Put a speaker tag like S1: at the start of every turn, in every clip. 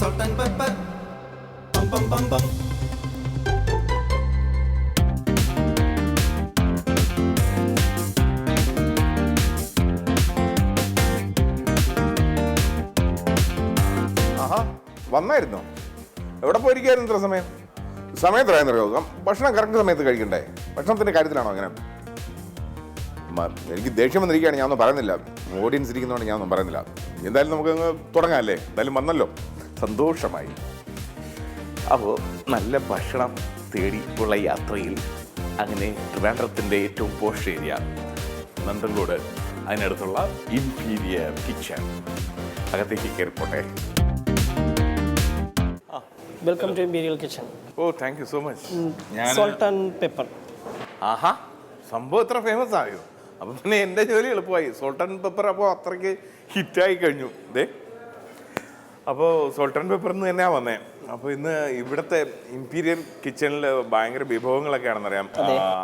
S1: salt and pepper. Bum bum bum bum.
S2: ആഹാ, വന്നായിരുന്നോ? എവിടെ പോയിരിക്കായിരുന്നു ഇത്ര സമയം? സമയത്തറിയാന്നറിയോ? ഭക്ഷണം കറക്റ്റ് സമയത്ത് കഴിക്കണ്ടേ? ഭക്ഷണത്തിന്റെ കാര്യത്തിലാണോ അങ്ങനെ? എനിക്ക് ദേഷ്യം വന്നിരിക്കുകയാണ്, ഞാനൊന്നും പറയുന്നില്ല. ഓഡിയൻസ് ഇരിക്കുന്നതുകൊണ്ട് ഞാനൊന്നും പറയുന്നില്ല. എന്തായാലും നമുക്ക് തുടങ്ങാമല്ലേ? എന്തായാലും വന്നല്ലോ, സന്തോഷമായി. അപ്പോൾ നല്ല ഭക്ഷണം തേടി ഉള്ള യാത്രയിൽ അങ്ങനെ ട്രിവാൻഡ്രത്തിൻ്റെ ഏറ്റവും പോഷ് ഏരിയ നന്തങ്കോട്, അതിനടുത്തുള്ള ഇംപീരിയർ കിച്ചൺ, അകത്തേക്ക് കയറിപ്പോട്ടെ.
S3: Welcome to Imperial Kitchen.
S2: Oh, thank you so much.
S3: Salt and pepper.
S2: ആഹാ, സംഭവം ഇത്ര ഫേമസ് ആയോ? അപ്പം പിന്നെ എൻ്റെ ജോലി എളുപ്പമായി. സോൾട്ട് ആൻഡ് പെപ്പർ അപ്പോൾ അത്രയ്ക്ക് ഹിറ്റായി കഴിഞ്ഞു. ദേ, അപ്പോൾ സോൾട്ട് ആൻഡ് പെപ്പർ എന്ന് തന്നെയാണ് വന്നേ. അപ്പോൾ ഇന്ന് ഇവിടുത്തെ ഇംപീരിയൽ കിച്ചണിൽ ഭയങ്കര വിഭവങ്ങളൊക്കെയാണെന്നറിയാം.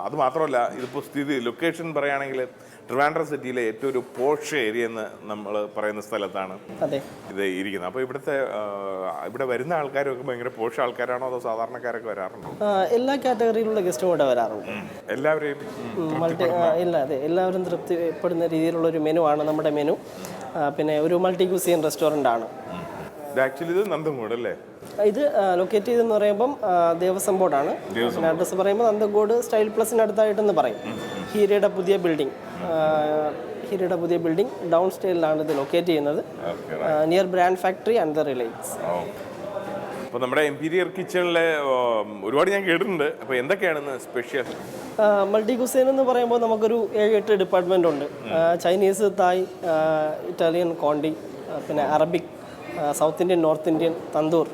S2: അത് മാത്രമല്ല, ഇതിപ്പോൾ ലൊക്കേഷൻ പറയുകയാണെങ്കിൽ ട്രിവാൻഡ്രം സിറ്റിയിലെ ഏറ്റവും ഒരു പോഷ് ഏരിയ എന്ന് നമ്മൾ പറയുന്ന സ്ഥലത്താണ് ഇത് ഇരിക്കുന്നത്. അപ്പോൾ ഇവിടെ വരുന്ന ആൾക്കാരൊക്കെ ഭയങ്കര പോഷ് ആൾക്കാരാണോ അതോ സാധാരണക്കാരൊക്കെ വരാറുണ്ടോ?
S3: എല്ലാ കാറ്റഗറിയിലുള്ള ഗസ്റ്റും ഇവിടെ വരാറുണ്ട്.
S2: എല്ലാവരെയും
S3: എല്ലാവരും തൃപ്തിപ്പെടുന്ന രീതിയിലുള്ള ഒരു മെനു ആണ് നമ്മുടെ മെനു. പിന്നെ ഒരു മൾട്ടി ക്യൂസിയൻ റെസ്റ്റോറൻ്റ് ആണ്.
S2: ആക്ച്വലി ഇത് നന്തങ്കോട് അല്ലേ?
S3: ഇത് ലൊക്കേറ്റ് ചെയ്തെന്ന് പറയുമ്പം ദേവസ്വം ബോർഡാണ്. പിന്നെ അഡ്രസ്സ് പറയുമ്പോൾ നന്തങ്കോട് സ്റ്റൈൽ പ്ലസിനടുത്തായിട്ടെന്ന് പറയും. ഹീരയുടെ പുതിയ ബിൽഡിംഗ് ഡൗൺ സ്റ്റൈലിലാണ് ഇത് ലൊക്കേറ്റ് ചെയ്യുന്നത്, near brand factory and the Reliance.
S2: അപ്പോൾ നമ്മുടെ ഇംപീരിയർ കിച്ചണിലെ ഒരുപാട് ഞാൻ കേട്ടിട്ടുണ്ട്. അപ്പോൾ എന്തൊക്കെയാണ് സ്പെഷ്യൽ?
S3: മൾട്ടി കുസൈൻ എന്ന് പറയുമ്പോൾ നമുക്കൊരു 7-8 ഡിപ്പാർട്ട്മെൻ്റ് ഉണ്ട്. ചൈനീസ്, തായ്, ഇറ്റാലിയൻ, കോണ്ടി, പിന്നെ Arabic, south Indian, north Indian, tandoor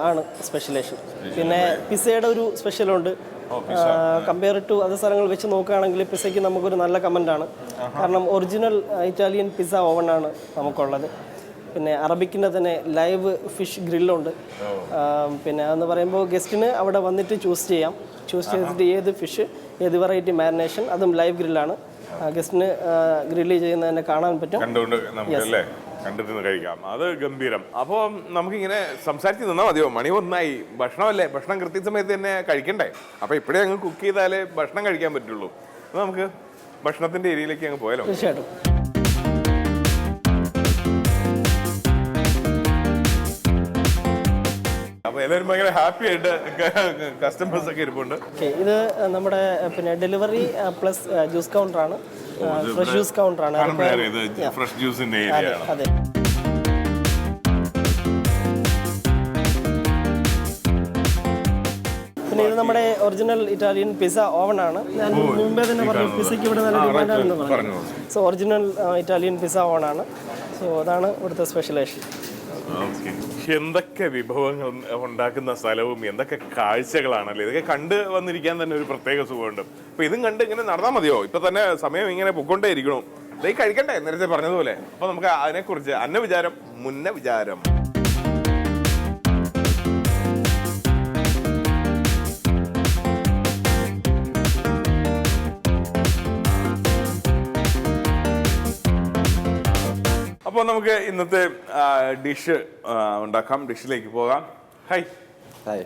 S3: ആണ് സ്പെഷ്യലൈസേഷൻ. പിന്നെ പിസയുടെ ഒരു സ്പെഷ്യലുണ്ട്. കമ്പയർ ടു അതർ സ്ഥലങ്ങൾ വെച്ച് നോക്കുകയാണെങ്കിൽ പിസയ്ക്ക് നമുക്കൊരു നല്ല കമൻ്റാണ്. കാരണം ഒറിജിനൽ ഇറ്റാലിയൻ പിസ്സ ഓവനാണ് നമുക്കുള്ളത്. പിന്നെ അറബിക്കിൻ്റെ തന്നെ ലൈവ് ഫിഷ് ഗ്രില്ലുണ്ട്. പിന്നെ അതെന്ന് പറയുമ്പോൾ ഗസ്റ്റിന് അവിടെ വന്നിട്ട് ചൂസ് ചെയ്തിട്ട് ഏത് ഫിഷ്, ഏത് വെറൈറ്റി മാരിനേഷൻ, അതും ലൈവ് ഗ്രില്ലാണ്. ഗസ്റ്റിന് ഗ്രില്ല് ചെയ്യുന്നതിനെ കാണാൻ പറ്റും,
S2: കണ്ടിട്ട് കഴിക്കാം. അത് ഗംഭീരം. അപ്പോൾ നമുക്കിങ്ങനെ സംസാരിച്ച് നിന്നാൽ മതിയോ? മണി 1 ഭക്ഷണമല്ലേ, ഭക്ഷണം കൃത്യസമയത്ത് തന്നെ കഴിക്കണ്ടേ? അപ്പോൾ ഇപ്പോഴേ അങ്ങ് കുക്ക് ചെയ്താലേ ഭക്ഷണം കഴിക്കാൻ പറ്റുള്ളൂ. അപ്പോൾ നമുക്ക് ഭക്ഷണത്തിൻ്റെ ഏരിയയിലേക്ക് അങ്ങ് പോയാലോ?
S3: തീർച്ചയായിട്ടും.
S2: അപ്പോൾ എല്ലാവരും ഭയങ്കര ഹാപ്പി ആയിട്ട് കസ്റ്റമേഴ്സ് ഒക്കെ ഇരിപ്പുണ്ട്.
S3: ഇത് നമ്മുടെ പിന്നെ ഡെലിവറി പ്ലസ് ജ്യൂസ് കൗണ്ടറാണ്. ഫ്രഷ് ജ്യൂസ് കൗണ്ടറാണ്.
S2: ഫ്രഷ് ജ്യൂസിന്റെ ഏരിയ.
S3: അതെ. പിന്നെ ഇത് നമ്മുടെ ഒറിജിനൽ ഇറ്റാലിയൻ പിസ്സ ഓവൻ ആണ്. ഞാൻ മുമ്പേ തന്നെ പറഞ്ഞു പിസയ്ക്ക് ഇവിടെ നല്ല ഡിമാൻഡാണെന്ന് പറഞ്ഞു. So original Italian pizza oven ആണ്. സോ അതാണ് ഇവിടുത്തെ സ്പെഷ്യലൈസേഷൻ.
S2: എന്തൊക്കെ വിഭവങ്ങൾ ഉണ്ടാക്കുന്ന സ്ഥലവും എന്തൊക്കെ കാഴ്ചകളാണല്ലേ! ഇതൊക്കെ കണ്ട് വന്നിരിക്കാൻ തന്നെ ഒരു പ്രത്യേക സുഖമുണ്ട്. അപ്പൊ ഇതും കണ്ട് ഇങ്ങനെ നടന്നാൽ മതിയോ? ഇപ്പൊ തന്നെ സമയം ഇങ്ങനെ പൊക്കൊണ്ടേ ഇരിക്കണോ? ഇതേ കഴിക്കണ്ടേ നേരത്തെ പറഞ്ഞതുപോലെ. അപ്പൊ നമുക്ക് അതിനെക്കുറിച്ച് അന്നവിചാരം മുന്ന വിചാരം. അപ്പോൾ നമുക്ക് ഇന്നത്തെ ഡിഷ് ഉണ്ടാക്കാം. ഡിഷിലേക്ക് പോകാം. ഹായ്.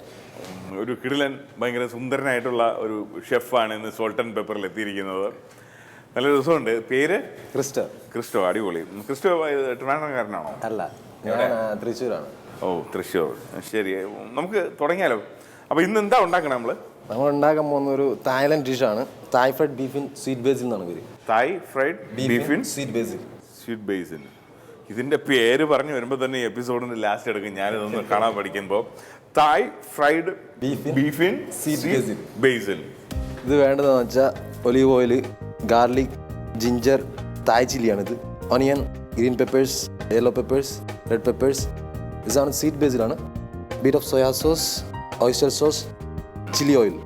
S2: ഒരു കിടിലൻ ഭയങ്കര സുന്ദരനായിട്ടുള്ള ഒരു ഷെഫാണ് ഇന്ന് സോൾട്ട് ആൻഡ് പെപ്പറിൽ എത്തിയിരിക്കുന്നത്. നല്ല ദിവസമുണ്ട്. പേര്? ക്രിസ്റ്റോ. അടിപൊളി. ക്രിസ്റ്റോ ട്രിവാൻഡ്രംകാരനാണോ?
S4: അല്ല, തൃശ്ശൂരാണ്.
S2: ഓ, തൃശ്ശൂർ. ശരി, നമുക്ക് തുടങ്ങിയാലോ? അപ്പോൾ ഇന്ന് എന്താ ഉണ്ടാക്കണം?
S4: നമ്മൾ ഉണ്ടാക്കാൻ പോകുന്ന ഒരു തായ്ലൻഡ് ഡിഷാണ്. തായ് ഫ്രൈഡ് ബീഫ് ഇൻ സ്വീറ്റ് ബേസിൽ എന്നാണ് പേര്.
S2: തായ് ഫ്രൈഡ് ബീഫ് ഇൻ
S4: സ്വീറ്റ് ബേസിൽ.
S2: ഇതിന്റെ പേര് പറഞ്ഞു വരുമ്പോൾ തന്നെ ഈ എപ്പിസോഡിന്റെ ലാസ്റ്റ് എടുക്കും. ഞാനിതൊന്ന് കാണാൻ പഠിക്കുമ്പോൾ Thai fried beef in sweet basil.
S4: ഇത് വേണ്ടതെന്ന് വെച്ചാൽ olive oil, garlic, ginger, Thai ചില്ലിയാണിത്, onion, green peppers, yellow peppers, red peppers. ഇതാണ് സ്വീറ്റ് ബേസിലാണ്. Bit of soya sauce, oyster sauce, chilli oil.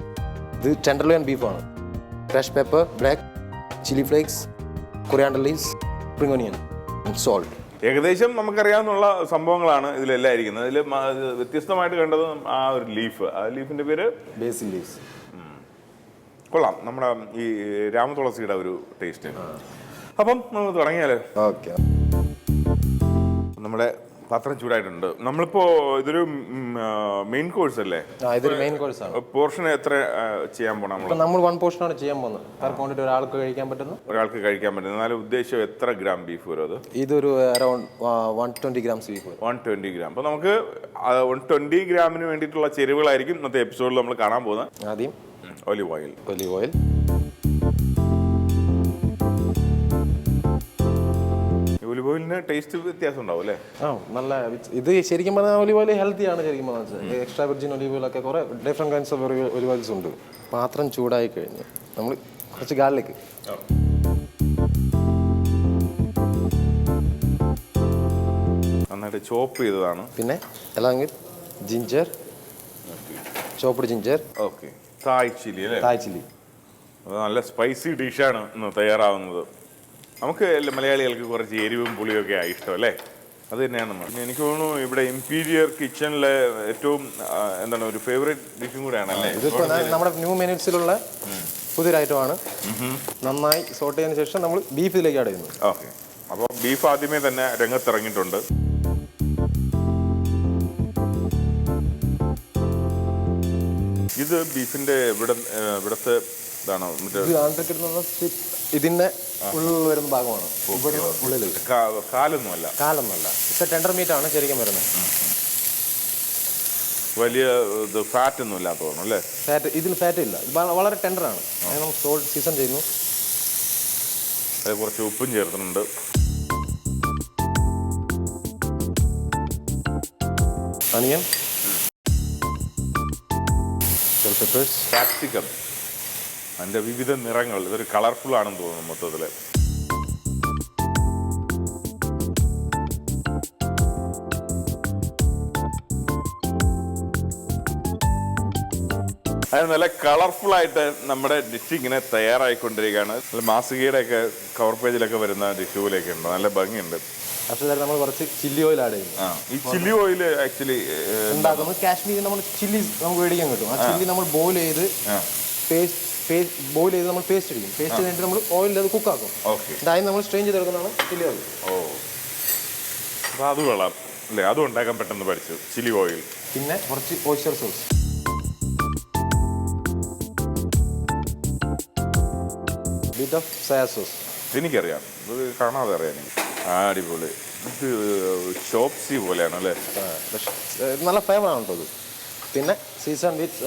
S4: ഇത് ടെൻഡർലോയിൻ ബീഫാണ്. Fresh pepper, black chilli flakes, coriander leaves, spring onion, salt.
S2: ഏകദേശം നമുക്കറിയാവുന്ന സംഭവങ്ങളാണ് ഇതിലെല്ലാം ഇരിക്കുന്നത്. ഇതിൽ വ്യത്യസ്തമായിട്ട് കണ്ടത് ആ ഒരു ലീഫ്, ആ ലീഫിന്റെ പേര്
S4: ബേസിൽ ലീവ്സ്.
S2: കൊള്ളാം. നമ്മുടെ ഈ രാമതുളസിയുടെ ഒരു ടേസ്റ്റ്. അപ്പം നമുക്ക് തുടങ്ങിയാലോ?
S4: ഓക്കെ.
S2: നമ്മുടെ പാത്രം ചൂടായിട്ടുണ്ട്. നമ്മളിപ്പോ ഇതൊരു മെയിൻ കോഴ്സ് അല്ലേ?
S4: ഇതൊരു മെയിൻ കോഴ്സ് ആണ്.
S2: പോർഷൻ എത്ര ചെയ്യാൻ പോണം?
S4: നമ്മൾ 1 പോർഷനാണ് ചെയ്യാൻ പോകുന്നത്. പെർ ക്വാണ്ടിറ്റി ഒരാൾക്ക് കഴിക്കാൻ പറ്റുന്നു.
S2: എന്നാലും ഉദ്ദേശം എത്ര ഗ്രാം ബീഫ് വരും അത്?
S4: ഇതൊരു അറൌണ്ട് 120 ഗ്രാംസ് ബീഫ് വരും.
S2: 120 ഗ്രാം. അപ്പോൾ നമുക്ക് 120 ഗ്രാമിന് വേണ്ടിയിട്ടുള്ള ചേരുവകളായിരിക്കും ഇന്നത്തെ എപ്പിസോഡിൽ നമ്മൾ കാണാൻ പോകുന്നത്.
S4: ആദ്യം
S2: ഒലിവ് ഓയിൽ. ഒലിവ് ഓയിലിന് ടേസ്റ്റ് വ്യത്യാസം ഉണ്ടാവും അല്ലേ?
S4: നല്ല. ഇത് ശരിക്കും പറഞ്ഞാൽ ഒലിവ് ഓയിൽ ഹെൽത്തിയാണ് ശരിക്കും പറഞ്ഞാൽ. എക്സ്ട്രാ വെർജിൻ ഒലിവ് ഓയിലൊക്കെ കുറേ different kinds of olive oils ഉണ്ട്. പാത്രം ചൂടായി കഴിഞ്ഞ് നമ്മൾ കുറച്ച് ഗാർലിക്,
S2: നന്നായിട്ട് ചോപ്പ് ചെയ്തതാണ്.
S4: പിന്നെ എല്ലാം ജിഞ്ചർ, ചോപ്പ്ഡ് ജിഞ്ചർ.
S2: ഓക്കെ. തായ് ചില്ലി അല്ലേ?
S4: തായ് ചില്ലി.
S2: നല്ല സ്പൈസി ഡിഷാണ് ഇന്ന് തയ്യാറാവുന്നത്. നമുക്ക് മലയാളികൾക്ക് കുറച്ച് എരിവും പുളിയൊക്കെ ആയി ഇഷ്ടം അല്ലേ? അത് തന്നെയാണ് നമ്മൾ. എനിക്ക് തോന്നുന്നു ഇവിടെ ഇമ്പീരിയർ കിച്ചണിലെ ഏറ്റവും എന്താണ് ഒരു ഫേവറേറ്റ് ഡിഷും കൂടെയാണ് അല്ലേ?
S4: ഇതിപ്പോൾ നമ്മുടെ ന്യൂ മെനുസിലുള്ള പുതിയൊരു ഐറ്റമാണ്. നന്നായി സോട്ട് ചെയ്തതിന് ശേഷം നമ്മൾ ബീഫിലേക്ക് ആഡ് ചെയ്യുന്നു.
S2: ഓക്കെ. അപ്പോൾ ബീഫ് ആദ്യമേ തന്നെ രംഗത്തിറങ്ങിയിട്ടുണ്ട്. ഇത് ബീഫിന്റെ ഇവിടത്തെ ഇതാണോ?
S4: ഇതിന്റെ ഉള്ളിൽ വരുന്ന ഭാഗമാണ്. ഉള്ളിൽ
S2: കാലൊന്നുമല്ല.
S4: ഇപ്പൊ ടെൻഡർ മീറ്റ് ആണ് ശരിക്കും വരുന്നത്.
S2: വലിയ ഫാറ്റ് ഒന്നും ഇല്ലാത്ത തോന്നുന്നു അല്ലേ?
S4: ഇതിൽ ഫാറ്റ് ഇല്ല. വളരെ ടെൻഡറാണ്. നമ്മൾ സോൾട്ട് സീസൺ ചെയ്യുന്നു.
S2: അത് കുറച്ച് ഉപ്പും ചേർക്കുന്നുണ്ട്.
S4: അനിയൻ, പെപ്പേഴ്സ്,
S2: ക്യാപ്സിക്കം. അതിൻ്റെ വിവിധ നിറങ്ങൾ. ഇതൊരു കളർഫുൾ ആണെന്ന് തോന്നുന്നു മൊത്തത്തിൽ. അത് നല്ല കളർഫുൾ ആയിട്ട് നമ്മുടെ ഡിഷ് ഇങ്ങനെ തയ്യാറായിക്കൊണ്ടിരിക്കുകയാണ്. മാസികയുടെ ഒക്കെ കവർ പേജിലൊക്കെ വരുന്ന ഡിഷുകളൊക്കെ ഉണ്ട്. നല്ല ഭംഗിയുണ്ട്.
S4: നമ്മൾ കുറച്ച് ചില്ലി ഓയിൽ ആഡ് ചെയ്യുന്നു.
S2: ഈ ചില്ലി ഓയിൽ ആക്ച്വലി
S4: ഉണ്ടാക്കുന്നത് കാശ്മീരിൽ നമ്മൾ ചില്ലി നമുക്ക് മേടിക്കാൻ കിട്ടും. ആ ചില്ലി നമ്മൾ ബോയിൽ ചെയ്ത് നമ്മൾ പേസ്റ്റ് ചെയ്യും. പേസ്റ്റ് ചെയ്തിട്ട് നമ്മൾ ഓയിലിൽ അത് കുക്കാക്കും. ഇതായി നമ്മൾ സ്ട്രെയിൻ ചെയ്തെടുക്കുന്നതാണ് ചില്ലി ഓയിൽ.
S2: അപ്പോൾ അത് കൊള്ളാം അല്ലേ? അതും ഉണ്ടാക്കാൻ പെട്ടെന്ന് പഠിച്ചു ചില്ലി ഓയിൽ.
S4: പിന്നെ കുറച്ച് oyster sauce, bit of soya sauce.
S2: എനിക്കറിയാം, ഇത് കാണാതെ അറിയാം എനിക്ക്. അടിപൊളി. ഇത് ചോപ്സി പോലെയാണ് അല്ലേ?
S4: നല്ല ഫ്ലേവറാണ് കേട്ടോ ഇത്. പിന്നെ സീസൺ വിത്ത്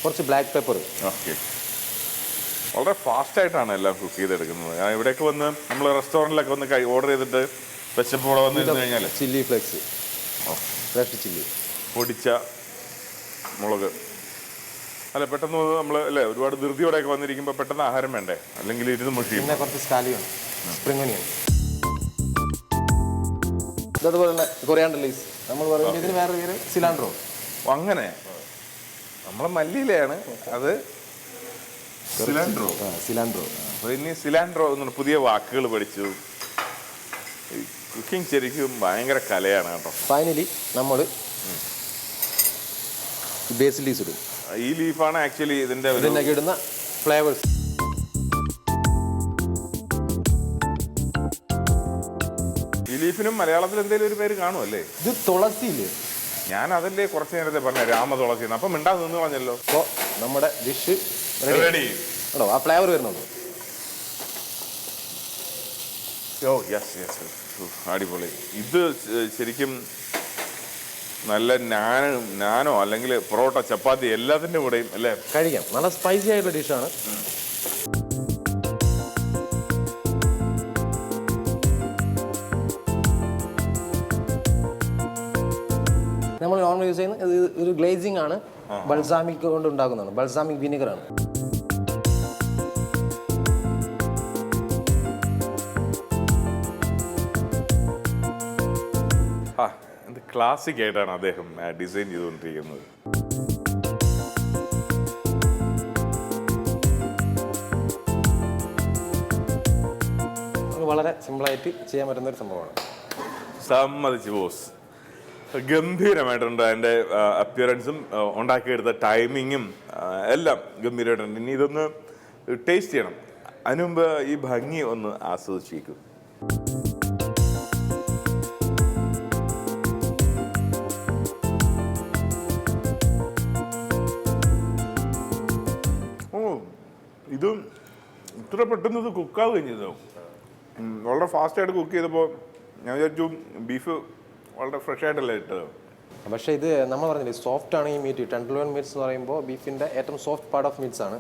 S4: കുറച്ച് ബ്ലാക്ക് പെപ്പർ.
S2: ഓക്കെ. വളരെ ഫാസ്റ്റായിട്ടാണ് എല്ലാം കുക്ക് ചെയ്തെടുക്കുന്നത്. ഇവിടെയൊക്കെ വന്ന് നമ്മൾ റെസ്റ്റോറൻറ്റിലൊക്കെ വന്ന് ഓർഡർ ചെയ്തിട്ട് വെച്ചപ്പോൾ വന്നിരുന്നു കഴിഞ്ഞാൽ
S4: ചില്ലി ഫ്ലെക്സ്, ഫ്രഷ് ചില്ലി,
S2: പൊടിച്ച മുളക്. അല്ല, പെട്ടെന്ന് നമ്മൾ അല്ലേ ഒരുപാട് ധൃതിയോടെയൊക്കെ വന്നിരിക്കുമ്പോൾ പെട്ടെന്ന് ആഹാരം വേണ്ടേ? അല്ലെങ്കിൽ ഇരുന്ന് മുഷിയും.
S4: പിന്നെ കുറച്ച് സ്കാലിയാണ്, സ്പ്രിംഗ് ഒനിയൻ. അതുപോലെ തന്നെ കൊറിയാണ്ടർ ലീവ്സ്. നമ്മൾ പറയുന്നത് ഇതിന് വേറെ പേര് സിലാൻഡ്രോ.
S2: അങ്ങനെ നമ്മളെ മല്ലിയിലാണ് അത് സിലാൻഡ്രോ. അപ്പോൾ ഇനി സിലാൻഡ്രോ എന്നുള്ള പുതിയ വാക്കുകൾ പഠിച്ചു. കുക്കിംഗ് ശരിക്കും ഭയങ്കര കലയാണ് കേട്ടോ.
S4: ഫൈനലി നമ്മൾ ബേസിൽ ലീവ്സ് ഇടും.
S2: ഈ ലീഫാണ് ആക്ച്വലി ഇതിൻ്റെ
S4: ഇടുന്ന ഫ്ലേവേഴ്സ്.
S2: ഈ ലീഫിനും മലയാളത്തിൽ എന്തെങ്കിലും ഒരു പേര് കാണുമല്ലേ?
S4: ഇത് തുളസിയില്ലേ?
S2: ഞാൻ അതല്ലേ കുറച്ച് നേരത്തെ പറഞ്ഞ രാമ തുളസി. അപ്പം മിണ്ടാതെ നിന്ന് പറഞ്ഞല്ലോ.
S4: അപ്പോൾ നമ്മുടെ ഡിഷ്
S2: റെഡി.
S4: കേട്ടോ, ആ ഫ്ലേവർ വരുന്നുണ്ട്.
S2: യെസ്. അടിപൊളി. ഇത് ശരിക്കും നല്ല നാനോ അല്ലെങ്കിൽ പൊറോട്ട, ചപ്പാത്തി എല്ലാത്തിൻ്റെ കൂടെയും അല്ലേ
S4: കഴിക്കാം. നല്ല സ്പൈസി ആയിട്ടുള്ള ഡിഷാണ്. നമ്മൾ നോർമൽ യൂസ് ചെയ്യുന്നത് ഒരു ഗ്ലേസിംഗ് ആണ്. ബൾസാമിക് കൊണ്ട് ഉണ്ടാക്കുന്നതാണ്. ബൾസാമിക് വിനെഗറാണ്.
S2: എന്ത് ക്ലാസിക് ആയിട്ടാണ് അദ്ദേഹം ഡിസൈൻ ചെയ്തുകൊണ്ടിരിക്കുന്നത്.
S4: വളരെ സിമ്പിളായിട്ട് ചെയ്യാൻ പറ്റുന്ന ഒരു സംഭവമാണ്.
S2: സമ്മതിച്ചു ബോസ്. ഗംഭീരമായിട്ടുണ്ട്. അതിൻ്റെ അപ്പിയറൻസും ഉണ്ടാക്കിയെടുത്ത ടൈമിങ്ങും എല്ലാം ഗംഭീരമായിട്ടുണ്ട്. ഇനി ഇതൊന്ന് ടേസ്റ്റ് ചെയ്യണം. അതിനുമുമ്പ് ഈ ഭംഗി ഒന്ന് ആസ്വദിച്ചേക്കും. ഇത് ഇത്ര പെട്ടെന്ന് ഇത് കുക്കാവുകയും ചെയ്തു. വളരെ ഫാസ്റ്റായിട്ട് കുക്ക് ചെയ്തപ്പോൾ ഞാൻ വിചാരിച്ചു ബീഫ് വളരെ ഫ്രഷ് ആയിട്ടല്ലേ ഇട്ടത്.
S4: പക്ഷേ ഇത് നമ്മൾ പറഞ്ഞില്ലേ സോഫ്റ്റ് ആണ് ഈ മീറ്റ്. ടെൻഡർലോൺ മീറ്റ്സ് എന്ന് പറയുമ്പോൾ ബീഫിൻ്റെ ഏറ്റവും സോഫ്റ്റ് പാർട്ട് ഓഫ് മീറ്റ്സ് ആണ്.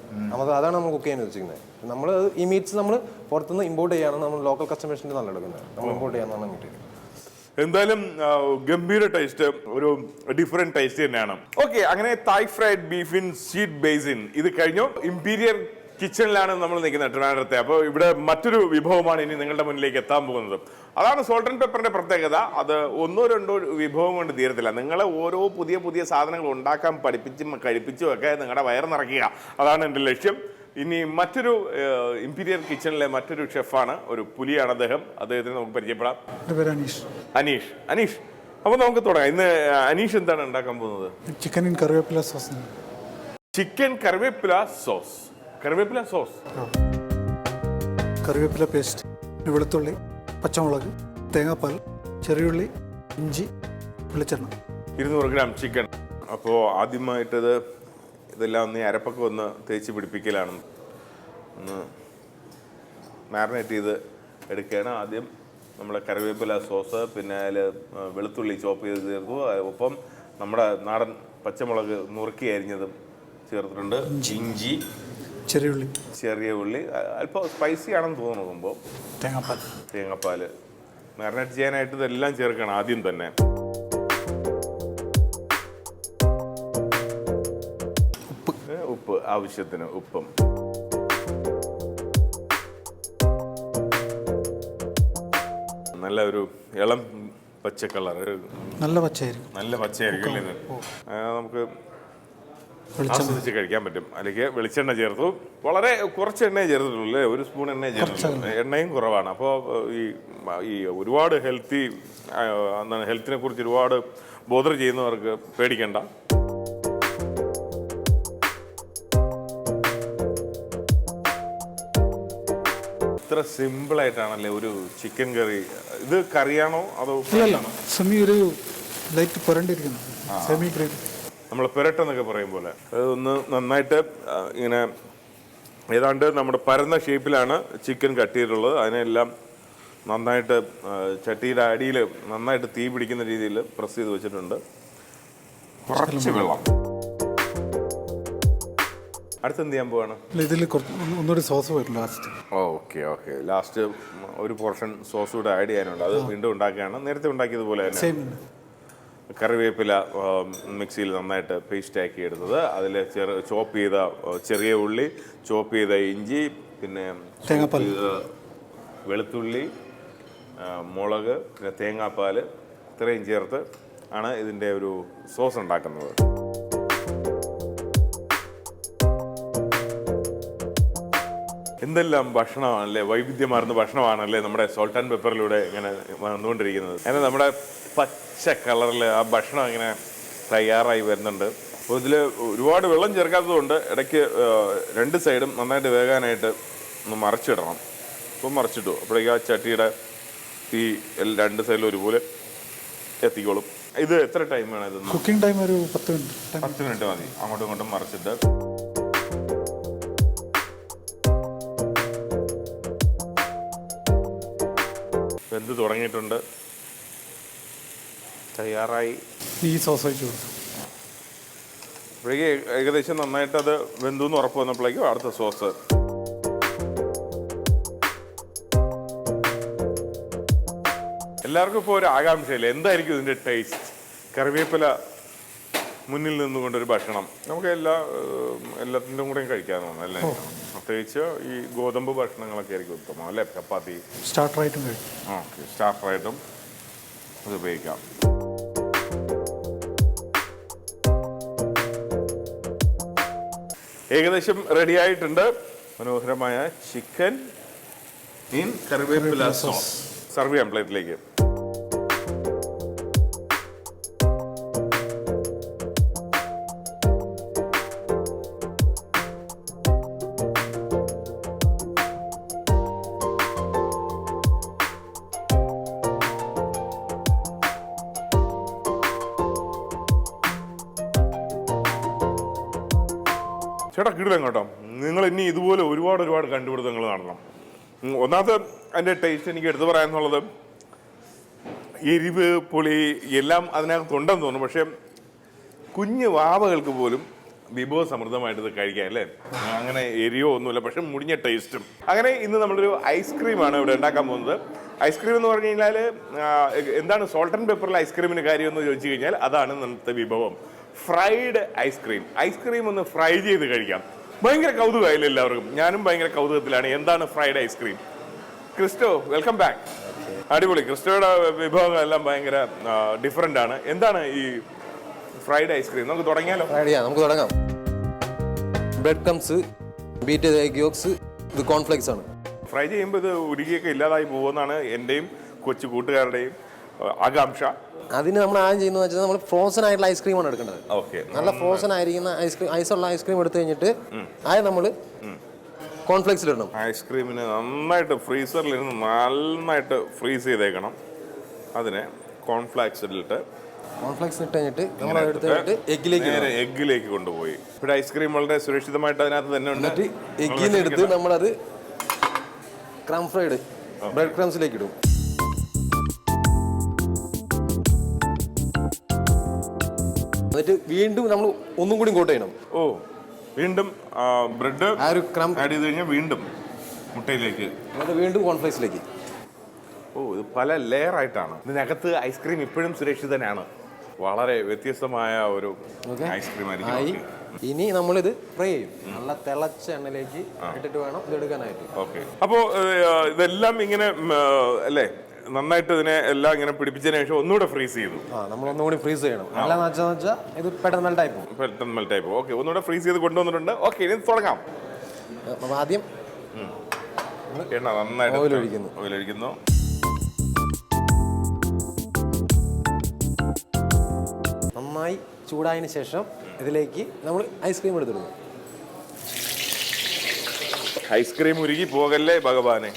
S4: അതാണ് നമ്മൾ കുക്ക് ചെയ്യാൻ വെച്ചിരിക്കുന്നത്. നമ്മൾ ഈ മീറ്റ്സ് നമ്മൾ പുറത്തുനിന്ന് ഇമ്പോർട്ട് ചെയ്യാണ് നമ്മൾ ലോക്കൽ കസ്റ്റമേഴ്സിൻ്റെ നല്ല എടുക്കുന്നത്. നമ്മൾ ഇമ്പോർട്ട് ചെയ്യാനാണ് മീറ്റ്.
S2: എന്തായാലും ഗംഭീര ടേസ്റ്റ്, ഒരു ഡിഫറെന്റ് ടേസ്റ്റ് തന്നെയാണ്. ഓക്കെ, അങ്ങനെ Thai fried beef in sweet basil ഇത് കഴിഞ്ഞു. ഇമ്പീരിയർ കിച്ചണിലാണ് നമ്മൾ നിൽക്കുന്നത് ട്രിവാൻഡ്രത്തെ. അപ്പോൾ ഇവിടെ മറ്റൊരു വിഭവമാണ് ഇനി നിങ്ങളുടെ മുന്നിലേക്ക് എത്താൻ പോകുന്നത്. അതാണ് സോൾട്ട് ആൻഡ് പെപ്പറിന്റെ പ്രത്യേകത. അത് ഒന്നോ രണ്ടോ വിഭവം കൊണ്ട് തീരത്തില്ല. നിങ്ങളെ ഓരോ പുതിയ പുതിയ സാധനങ്ങൾ ഉണ്ടാക്കാൻ പഠിപ്പിച്ചും കഴിപ്പിച്ചും ഒക്കെ നിങ്ങളുടെ വയറ് നിറയ്ക്കുക. അതാണ് എൻ്റെ ലക്ഷ്യം. ഇനി മറ്റൊരു ഇമ്പീരിയർ കിച്ചണിലെ മറ്റൊരു ഷെഫാണ്, ഒരു പുലിയാണ് അദ്ദേഹം. അദ്ദേഹത്തിന് നമുക്ക് പരിചയപ്പെടാം. അനീഷ്. അനീഷ്, അപ്പോൾ നമുക്ക് തുടങ്ങാം. ഇന്ന് അനീഷ് എന്താണ് ഉണ്ടാക്കാൻ പോകുന്നത്?
S5: ചിക്കൻ ഇൻ കറിവേപ്പില സോസ്.
S2: ചിക്കൻ കറിവേപ്പില സോസ്. കറിവേപ്പില സോസ്,
S5: കറിവേപ്പില പേസ്റ്റ്, വെളുത്തുള്ളി, പച്ചമുളക്, തേങ്ങാപ്പാൽ, ചെറിയുള്ളി, ഇഞ്ചി, വെളിച്ചെണ്ണ.
S2: 200 ഗ്രാം ചിക്കൻ. അപ്പോൾ ആദ്യമായിട്ടത് ഇതെല്ലാം ഒന്ന് അരപ്പൊക്കെ ഒന്ന് തേച്ച് പിടിപ്പിക്കലാണ്. ഒന്ന് മാരിനേറ്റ് ചെയ്ത് എടുക്കുകയാണ്. ആദ്യം നമ്മുടെ കറിവേപ്പില സോസ്, പിന്നെ അതിൽ വെളുത്തുള്ളി ചോപ്പ് ചെയ്ത് ചേർത്തു. ഒപ്പം നമ്മുടെ നാടൻ പച്ചമുളക് നുറുക്കി അരിഞ്ഞതും ചേർത്തിട്ടുണ്ട്. ഇഞ്ചി, ചെറിയ ഉള്ളി, അല്പം സ്പൈസി ആണെന്ന് തോന്നുമ്പോൾ തേങ്ങാപ്പാൽ മാരിനേറ്റ് ചെയ്യാനായിട്ട് ഇതെല്ലാം ചേർക്കണം ആദ്യം തന്നെ. ഉപ്പ് ആവശ്യത്തിന് ഉപ്പും. നല്ല ഒരു ഇളം പച്ച കളർ,
S5: നല്ല പച്ചയായിരിക്കും
S2: അല്ലേ? നമുക്ക് ആസ്വദിച്ച് കഴിക്കാൻ പറ്റും. അല്ലെങ്കിൽ വെളിച്ചെണ്ണ ചേർത്തു. വളരെ കുറച്ച് എണ്ണയെ ചേർത്തിട്ടുള്ളൂ അല്ലേ? 1 സ്പൂൺ എണ്ണയെ ചേർത്തിട്ടുള്ളൂ. എണ്ണയും കുറവാണ്. അപ്പോൾ ഈ ഒരുപാട് ഹെൽത്തിനെ കുറിച്ച് ഒരുപാട് ബോധർ ചെയ്യുന്നവർക്ക് പേടിക്കണ്ട. ഇത്ര സിമ്പിളായിട്ടാണല്ലേ ഒരു ചിക്കൻ കറി? ഇത് കറിയാണോ അതോ
S5: ഒരു ലൈറ്റ് പുരണ്ടിരിക്കുന്നു? സെമി ഗ്രേവി,
S2: നമ്മൾ പുരട്ടെന്നൊക്കെ പറയും പോലെ. അതൊന്ന് നന്നായിട്ട് ഇങ്ങനെ ഏതാണ്ട് നമ്മുടെ പരന്ന ഷേപ്പിലാണ് ചിക്കൻ കട്ട് ചെയ്തിട്ടുള്ളത്. അതിനെല്ലാം നന്നായിട്ട് ചട്ടിയുടെ അടിയിൽ നന്നായിട്ട് തീ പിടിക്കുന്ന രീതിയിൽ പ്രസ് ചെയ്ത് വെച്ചിട്ടുണ്ട്. കുറച്ച് വെള്ളം. അടുത്ത് എന്ത് ചെയ്യാൻ പോവാണ്?
S5: ഇതിൽ ഒന്നുകൂടി സോസ് വരും ലാസ്റ്റ്.
S2: ഓക്കെ ലാസ്റ്റ് ഒരു പോർഷൻ സോസ് കൂടെ ആഡ് ചെയ്യാനുണ്ട്. അത് വീണ്ടും ഉണ്ടാക്കുകയാണ്. നേരത്തെ ഉണ്ടാക്കിയതുപോലെ തന്നെ കറിവേപ്പില മിക്സിയിൽ നന്നായിട്ട് പേസ്റ്റ് ആക്കി എടുത്തത്. അതിൽ ചോപ്പ് ചെയ്ത ചെറിയ ഉള്ളി, ചോപ്പ് ചെയ്ത ഇഞ്ചി, പിന്നെ വെളുത്തുള്ളി, മുളക്, പിന്നെ തേങ്ങാപ്പാൽ, ഇത്രയും ചേർത്ത് ആണ് ഇതിൻ്റെ ഒരു സോസ് ഉണ്ടാക്കുന്നത്. എന്തെല്ലാം ഭക്ഷണമാണല്ലേ, വൈവിധ്യമാർന്ന ഭക്ഷണമാണല്ലേ നമ്മുടെ സോൾട്ട് ആൻഡ് പെപ്പറിലൂടെ ഇങ്ങനെ വന്നുകൊണ്ടിരിക്കുന്നത്. അങ്ങനെ നമ്മുടെ പച്ച കളറിൽ ആ ഭക്ഷണം ഇങ്ങനെ തയ്യാറായി വരുന്നുണ്ട്. അപ്പോൾ ഇതിൽ ഒരുപാട് വെള്ളം ചേർക്കാത്തതുകൊണ്ട് ഇടയ്ക്ക് 2 സൈഡും നന്നായിട്ട് വേകാനായിട്ട് ഒന്ന് മറിച്ചിടണം. അപ്പോൾ മറിച്ചിട്ടു. അപ്പോഴേക്കും ആ ചട്ടിയുടെ തീ 2 സൈഡിലും ഒരുപോലെ എത്തിക്കോളും. ഇത് എത്ര ടൈം വേണം? ഇത്
S5: കുക്കിംഗ് ടൈം ഒരു 10
S2: മിനിറ്റ് മതി. അങ്ങോട്ടും ഇങ്ങോട്ടും മറിച്ചിട്ട് വെന്ത് തുടങ്ങിയിട്ടുണ്ട്. തയ്യാറായി.
S5: ഈ സോസ് ഒഴിച്ചു കൊടുത്തു.
S2: അപ്പോഴേക്ക് ഏകദേശം നന്നായിട്ട് അത് വെന്തു എന്ന് ഉറപ്പ് വന്നപ്പോഴേക്കും അടുത്ത സോസ്. എല്ലാവർക്കും ഇപ്പോൾ ഒരു ആകാംക്ഷയില്ല, എന്തായിരിക്കും ഇതിൻ്റെ ടേസ്റ്റ്? കറിവേപ്പില മുന്നിൽ നിന്നുകൊണ്ടൊരു ഭക്ഷണം നമുക്ക് എല്ലാത്തിൻ്റെ കൂടെയും കഴിക്കാമെന്ന് അല്ലേ? പ്രത്യേകിച്ച് ഈ ഗോതമ്പ് ഭക്ഷണങ്ങളൊക്കെ ആയിരിക്കും ഉത്തമം അല്ലേ? ചപ്പാത്തി
S5: സ്റ്റാർട്ടറായിട്ടും കഴിക്കും.
S2: ഓക്കെ, സ്റ്റാർട്ടറായിട്ടും അത് ഉപയോഗിക്കാം. ഏകദേശം റെഡി ആയിട്ടുണ്ട്. മനോഹരമായ ചിക്കൻ ഇൻ കറിവേപ്പില സോസ്. സർവ് ചെയ്യാം പ്ലേറ്റിലേക്ക്. ചേട്ടാ കിടിലം കേട്ടോ. നിങ്ങൾ ഇനി ഇതുപോലെ ഒരുപാട് കണ്ടുപിടുത്തങ്ങൾ നടണം. ഒന്നാമത്തെ അതിൻ്റെ ടേസ്റ്റ് എനിക്ക് എടുത്തു പറയാന്നുള്ളത് എരിവ് പുളി എല്ലാം അതിനകത്തുണ്ടെന്ന് തോന്നുന്നു. പക്ഷേ കുഞ്ഞു വാവകൾക്ക് പോലും വിഭവസമൃദ്ധമായിട്ട് ഇത് കഴിക്കാം അല്ലേ. അങ്ങനെ എരിയോ ഒന്നുമില്ല, പക്ഷെ മുടിഞ്ഞ ടേസ്റ്റും. അങ്ങനെ ഇന്ന് നമ്മളൊരു ഐസ്ക്രീമാണ് ഇവിടെ ഉണ്ടാക്കാൻ പോകുന്നത്. ഐസ്ക്രീം എന്ന് പറഞ്ഞു കഴിഞ്ഞാൽ എന്താണ് സോൾട്ട് ആൻഡ് പെപ്പറിൽ ഐസ്ക്രീമിന് കാര്യം എന്ന് ചോദിച്ചു കഴിഞ്ഞാൽ അതാണ് ഇന്നത്തെ വിഭവം, ഫ്രൈഡ് ഐസ്ക്രീം. ഐസ്ക്രീം ഒന്ന് ഫ്രൈ ചെയ്ത് കഴിക്കാം. ഭയങ്കര കൗതുകമായില്ല എല്ലാവർക്കും. ഞാനും ഭയങ്കര കൗതുകത്തിലാണ് എന്താണ് fried ice cream. Christo, welcome back. അടിപൊളി. ക്രിസ്റ്റോയുടെ വിഭവങ്ങളെല്ലാം ഭയങ്കര ഡിഫറെൻ്റ് ആണ്. എന്താണ് ഈ ഫ്രൈഡ് ഐസ്ക്രീം? നമുക്ക് തുടങ്ങിയാലോ?
S4: നമുക്ക് തുടങ്ങാം. ബ്രെഡ് ക്രംസ്, ബീറ്റ് ചെയ്ത എഗ് യോക്സ്, ഇത് കോൺഫ്ലെക്സ് ആണ്.
S2: ഫ്രൈ ചെയ്യുമ്പോൾ ഇത് ഉരുകിയൊക്കെ ഇല്ലാതായി പോകുമെന്നാണ് എൻ്റെയും കൊച്ചു കൂട്ടുകാരുടെയും ആകാംക്ഷ.
S4: അതിന് നമ്മൾ ആദ്യം ചെയ്യുന്നത് വെച്ചാൽ നമ്മൾ ഫ്രോസൺ ആയിട്ടുള്ള ഐസ്ക്രീമാണ് എടുക്കേണ്ടത്.
S2: ഓക്കെ,
S4: നല്ല ഫ്രോസൺ ആയിരിക്കുന്ന ഐസുള്ള ഐസ്ക്രീം എടുത്തു കഴിഞ്ഞിട്ട് ആദ്യം നമ്മൾ കോൺഫ്ലെക്സിലിടണം.
S2: ഐസ്ക്രീമിന് നന്നായിട്ട് ഫ്രീസറിലിരുന്ന് നന്നായിട്ട് ഫ്രീസ് ചെയ്തേക്കണം. അതിനെ കോൺഫ്ലെക്സിലിട്ട്
S4: ഇട്ട് കഴിഞ്ഞിട്ട് നമ്മൾ എടുത്തിട്ട്
S2: എഗ്ഗിലേക്ക് കൊണ്ടുപോയി. ഇവിടെ ഐസ്ക്രീം വളരെ സുരക്ഷിതമായിട്ട് അതിനകത്ത് തന്നെ ഉണ്ട്.
S4: എന്നിട്ട് എഗ്ഗിൽ നിന്ന് എടുത്ത് നമ്മളത് ക്രം ഫ്രൈഡ് ബ്രെഡ് ക്രംസിലേക്ക് ഇടും. എന്നിട്ട് വീണ്ടും നമ്മൾ ഒന്നും കൂടി കോട്ട് ചെയ്യണം.
S2: വീണ്ടും ബ്രെഡ്
S4: ആ ഒരു ക്രം
S2: ആഡ് ചെയ്ത് കഴിഞ്ഞാൽ വീണ്ടും മുട്ടയിലേക്ക്,
S4: എന്നിട്ട് വീണ്ടും കോൺഫ്ലെക്സിലേക്ക്.
S2: ഇത് പല ലെയർ ആയിട്ടാണ്. ഇതിനകത്ത് ഐസ്ക്രീം ഇപ്പോഴും സുരക്ഷിതനാണ്. വളരെ വ്യത്യസ്തമായ ഒരു ഐസ്ക്രീം ആയിരിക്കും.
S4: ഇനി നമ്മളിത് ഫ്രൈ ചെയ്യും. നല്ല തിളച്ച എണ്ണയിലേക്ക് ഇട്ടിട്ട് വേണം ഇത് എടുക്കാനായിട്ട്.
S2: ഓക്കെ, അപ്പോൾ ഇതെല്ലാം ഇങ്ങനെ അല്ലേ നന്നായിട്ട് ഇതിനെ എല്ലാം ഇങ്ങനെ പിടിപ്പിച്ചതിന് ശേഷം ഒന്നുകൂടെ ഫ്രീസ് ചെയ്തു.
S4: നമ്മൾ ഒന്നുകൂടി ഫ്രീസ് ചെയ്യണം. അല്ലാന്ന് വെച്ചാൽ ഇത് പെട്ടെന്ന് മെൽറ്റായി പോകും.
S2: ഓക്കെ, ഒന്നുകൂടെ ഫ്രീസ് ചെയ്ത് കൊണ്ടുവന്നിട്ടുണ്ട്. ഓക്കെ, ഇനി തുടങ്ങാം.
S4: ആദ്യം
S2: എണ്ണ നന്നായിട്ട് ഓയിലൊഴിക്കുന്നു.
S4: നന്നായി ചൂടായതിനു ശേഷം ഇതിലേക്ക് നമ്മൾ ഐസ്ക്രീം എടുത്തിടുന്നു.
S2: ഐസ്ക്രീം ഉരുകി പോകല്ലേ ഭഗവാനെ.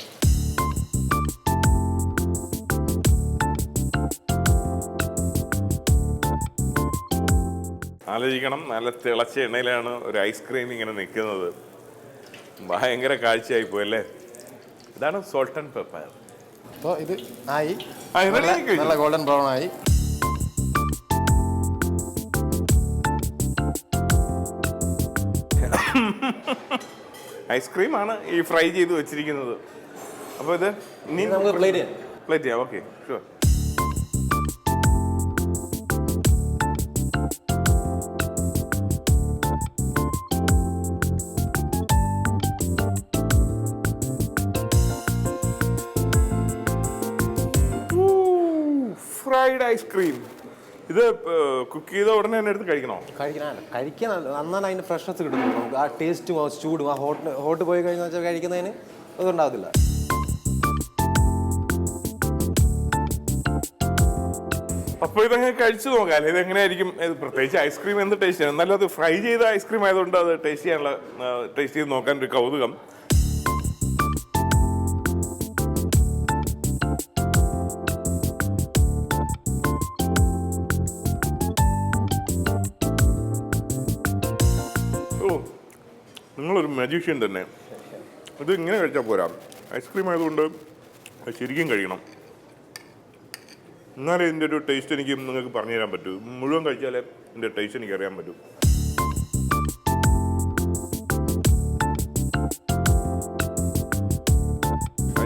S2: ആലോചിക്കണം, നല്ല തിളച്ച എണ്ണയിലാണ് ഒരു ഐസ്ക്രീം ഇങ്ങനെ നിൽക്കുന്നത്. ഭയങ്കര കാഴ്ചയായി പോയല്ലേ. ഇതാണ് സോൾട്ട് ആൻഡ് പെപ്പർ.
S4: അപ്പോൾ ഇത് ആയി, നല്ല ഗോൾഡൻ ബ്രൗൺ ആയി.
S2: ഐസ്ക്രീമാണ് ഈ ഫ്രൈ ചെയ്ത് വെച്ചിരിക്കുന്നത്. അപ്പോൾ ഇത് ഇനി
S4: നമുക്ക് പ്ലേറ്റ്
S2: ചെയ്യാം. Okay, sure. ഫ്രൈഡ് ഐസ്ക്രീം ഇത് കുക്ക് ചെയ്ത ഉടനെ തന്നെ എടുത്ത് കഴിക്കണോ?
S4: കഴിക്കാൻ നന്നായി അതിൻ്റെ ഫ്രഷ്നെസ് കിട്ടും നമുക്ക്. ആ ടേസ്റ്റും ആ ചൂടും ആ ഹോട്ട് പോയി കഴിഞ്ഞാൽ വെച്ചാൽ കഴിക്കുന്നതിന് ഇതുണ്ടാകത്തില്ല.
S2: അപ്പോൾ ഇതങ്ങനെ കഴിച്ചു നോക്കാം അല്ലേ. ഇതെങ്ങനെയായിരിക്കും? പ്രത്യേകിച്ച് ഐസ്ക്രീം എന്ത് ടേസ്റ്റ് ആണ്. എന്നാലും അത് ഫ്രൈ ചെയ്ത ഐസ്ക്രീം ആയതുകൊണ്ട് അത് ടേസ്റ്റ് ചെയ്ത് നോക്കാൻ ഒരു കൗതുകം. നിങ്ങളൊരു മജീഷ്യൻ തന്നെ. ഇത് ഇങ്ങനെ കഴിച്ചാൽ പോരാ, ഐസ്ക്രീം ആയതുകൊണ്ട് ശരിക്കും കഴിക്കണം. എന്നാലേ ഇതിൻ്റെ ഒരു ടേസ്റ്റ് എനിക്ക് നിങ്ങൾക്ക് പറഞ്ഞു തരാൻ പറ്റൂ. മുഴുവൻ കഴിച്ചാലേ ഇതിൻ്റെ ടേസ്റ്റ് എനിക്ക് അറിയാൻ പറ്റൂ.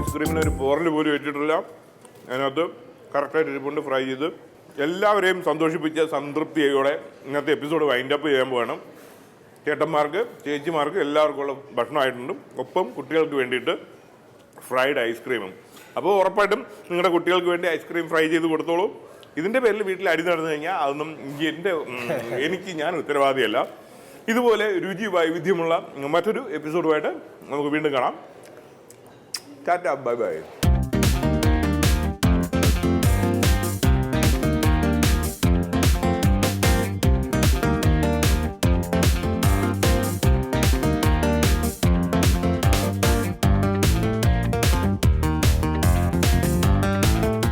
S2: ഐസ്ക്രീമിന് ഒരു പോറൽ പോലും വെച്ചിട്ടില്ല. അതിനകത്ത് കറക്റ്റായിട്ട് ഇരിപ്പുണ്ട്. ഫ്രൈ ചെയ്ത് എല്ലാവരെയും സന്തോഷിപ്പിച്ച സംതൃപ്തിയോടെ ഇന്നത്തെ എപ്പിസോഡ് വൈൻഡ് അപ്പ് ചെയ്യാൻ പോകണം. ചേട്ടന്മാർക്ക് ചേച്ചിമാർക്ക് എല്ലാവർക്കും ഉള്ള ഭക്ഷണമായിട്ടുണ്ട്. ഒപ്പം കുട്ടികൾക്ക് വേണ്ടിയിട്ട് ഫ്രൈഡ് ഐസ്ക്രീമും. അപ്പോൾ ഉറപ്പായിട്ടും നിങ്ങളുടെ കുട്ടികൾക്ക് വേണ്ടി ഐസ്ക്രീം ഫ്രൈ ചെയ്ത് കൊടുത്തോളൂ. ഇതിൻ്റെ പേരിൽ വീട്ടിൽ അടി നടന്നു കഴിഞ്ഞാൽ അതൊന്നും ഞാൻ ഉത്തരവാദിയല്ല. ഇതുപോലെ രുചി വൈവിധ്യമുള്ള മറ്റൊരു എപ്പിസോഡുമായിട്ട് നമുക്ക് വീണ്ടും കാണാം. Tata, bye bye.